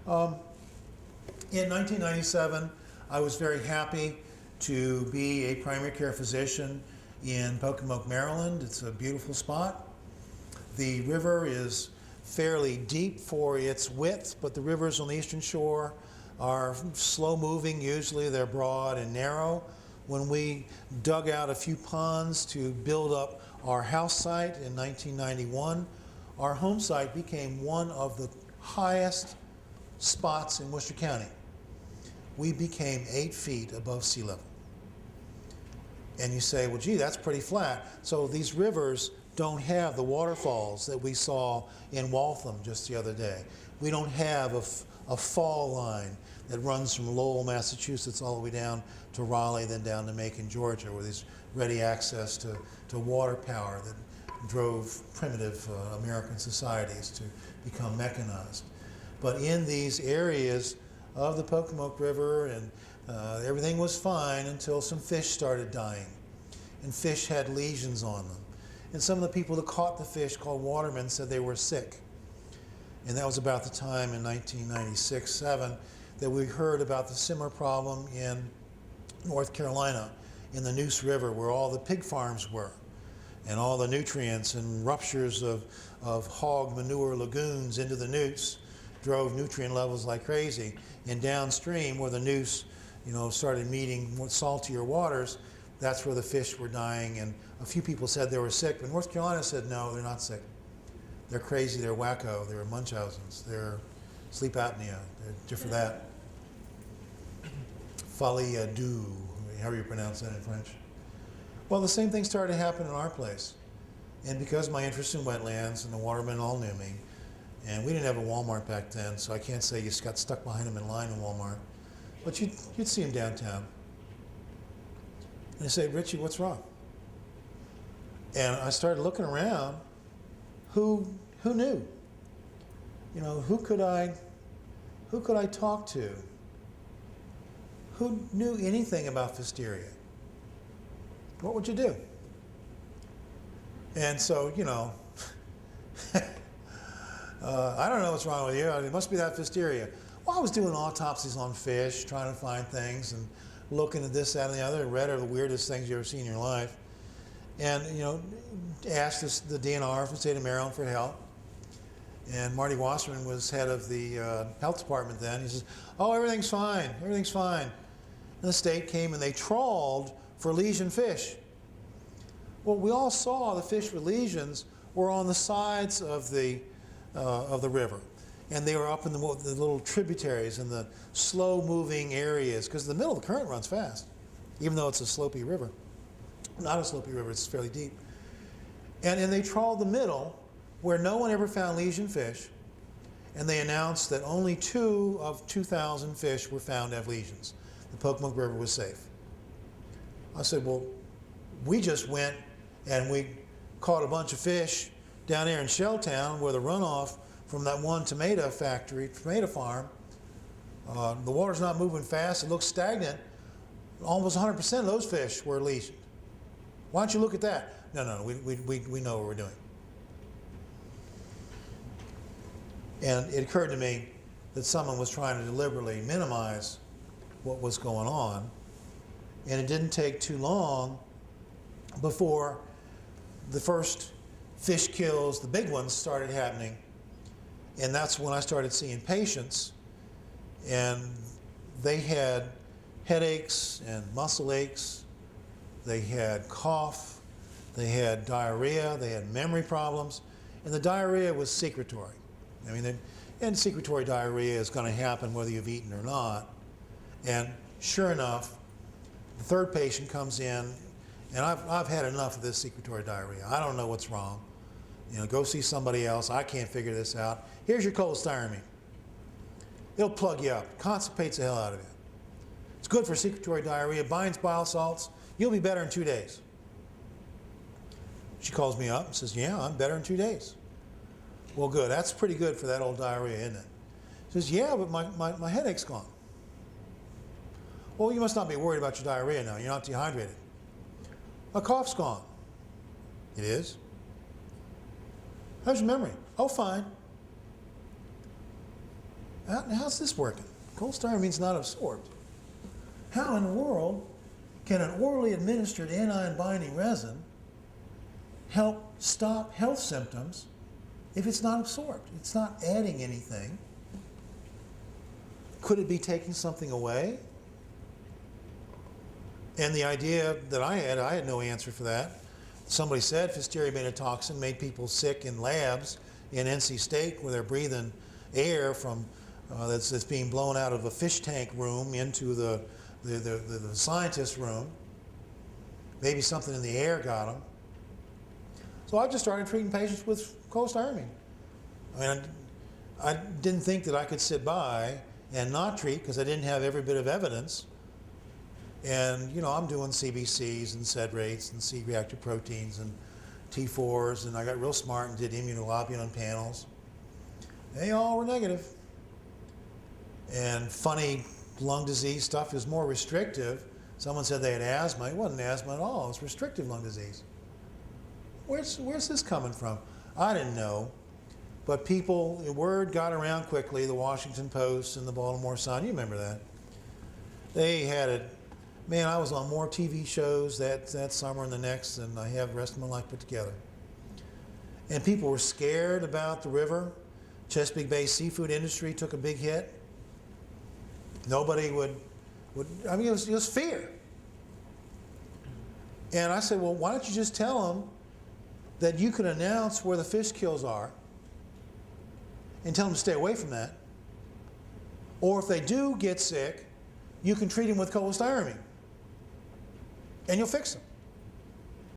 In 1997, I was very happy to be a primary care physician in Pocomoke, Maryland. It's a beautiful spot. The river is fairly deep for its width, but the rivers on the eastern shore are slow moving. Usually they're broad and narrow. When we dug out a few ponds to build up our house site in 1991, our home site became one of the highest spots in Worcester County. We became 8 feet above sea level. And you say, well, gee, that's pretty flat. So these rivers don't have the waterfalls that we saw in Waltham just the other day. We don't have a fall line that runs from Lowell, Massachusetts, all the way down to Raleigh, then down to Macon, Georgia, where there's ready access to water power that drove primitive American societies to become mechanized. But in these areas of the Pocomoke River, and everything was fine until some fish started dying. And fish had lesions on them. And some of the people that caught the fish, called watermen, said they were sick. And that was about the time in 1996-7 that we heard about the similar problem in North Carolina, in the Neuse River, where all the pig farms were, and all the nutrients and ruptures of hog manure lagoons into the Neuse drove nutrient levels like crazy. And downstream, where the Neuse, started meeting more saltier waters, that's where the fish were dying. And a few people said they were sick, but North Carolina said, no, they're not sick. They're crazy, they're wacko, they're Munchausens, they're sleep apnea, they're for that. Folie à deux, however you pronounce that in French. Well, the same thing started to happen in our place. And because my interest in wetlands and the watermen all knew me, and we didn't have a Walmart back then, so I can't say you got stuck behind them in line in Walmart, but you'd see them downtown. And they say, Richie, what's wrong? And I started looking around. Who knew? Who could I talk to? Who knew anything about Pfiesteria? What would you do? And so, I don't know what's wrong with you. It must be that Pfiesteria. Well, I was doing autopsies on fish, trying to find things, and looking at this, that, and the other, and read are the weirdest things you ever seen in your life. And, asked the DNR from the state of Maryland for help. And Marty Wasserman was head of the health department then. He says, oh, everything's fine, everything's fine. And the state came and they trawled for lesion fish. Well, we all saw the fish with lesions were on the sides of the river. And they were up in the little tributaries and the slow-moving areas, because the middle of the current runs fast, even though it's a slopey river. Not a slopey river, it's fairly deep. And they trawled the middle, where no one ever found lesion fish, and they announced that only 2 of 2,000 fish were found to have lesions. The Pocomoke River was safe. I said, well, we just went and we caught a bunch of fish down there in Shelltown, where the runoff from that one tomato farm, the water's not moving fast, it looks stagnant. Almost 100% of those fish were lesioned. Why don't you look at that? No, we know what we're doing. And it occurred to me that someone was trying to deliberately minimize what was going on. And it didn't take too long before the first fish kills, the big ones, started happening. And that's when I started seeing patients, and they had headaches and muscle aches, they had cough, they had diarrhea, they had memory problems, and the diarrhea was secretory. And secretory diarrhea is going to happen whether you've eaten or not. And sure enough, the third patient comes in, and I've had enough of this secretory diarrhea. I don't know what's wrong. Go see somebody else. I can't figure this out. Here's your cholestyramine. It'll plug you up. Constipates the hell out of you. It's good for secretory diarrhea. Binds bile salts. You'll be better in 2 days. She calls me up and says, yeah, I'm better in 2 days. Well, good. That's pretty good for that old diarrhea, isn't it? She says, yeah, but my headache's gone. Well, you must not be worried about your diarrhea now. You're not dehydrated. My cough's gone. It is? How's your memory? Oh, fine. How's this working? Cholestyrame's not absorbed. How in the world can an orally administered anion-binding resin help stop health symptoms if it's not absorbed? It's not adding anything. Could it be taking something away? And the idea that I had no answer for that. Somebody said Pfiesteria made a toxin, made people sick in labs in NC State where they're breathing air from that's being blown out of a fish tank room into the scientist room. Maybe something in the air got them. So I just started treating patients with cholestyramine. I mean, I didn't think that I could sit by and not treat because I didn't have every bit of evidence. And, you know, I'm doing CBCs and SED rates and C-reactive proteins and T4s, and I got real smart and did immunoglobulin panels. They all were negative. And funny lung disease stuff is more restrictive. Someone said they had asthma. It wasn't asthma at all. It was restrictive lung disease. Where's this coming from? I didn't know. But people, the word got around quickly. The Washington Post and the Baltimore Sun, you remember that. They had it. Man, I was on more TV shows that summer and the next than I have the rest of my life put together. And people were scared about the river. Chesapeake Bay seafood industry took a big hit. Nobody would I mean, it was fear. And I said, well, why don't you just tell them that you can announce where the fish kills are and tell them to stay away from that. Or if they do get sick, you can treat them with cholestyramine. And you'll fix them.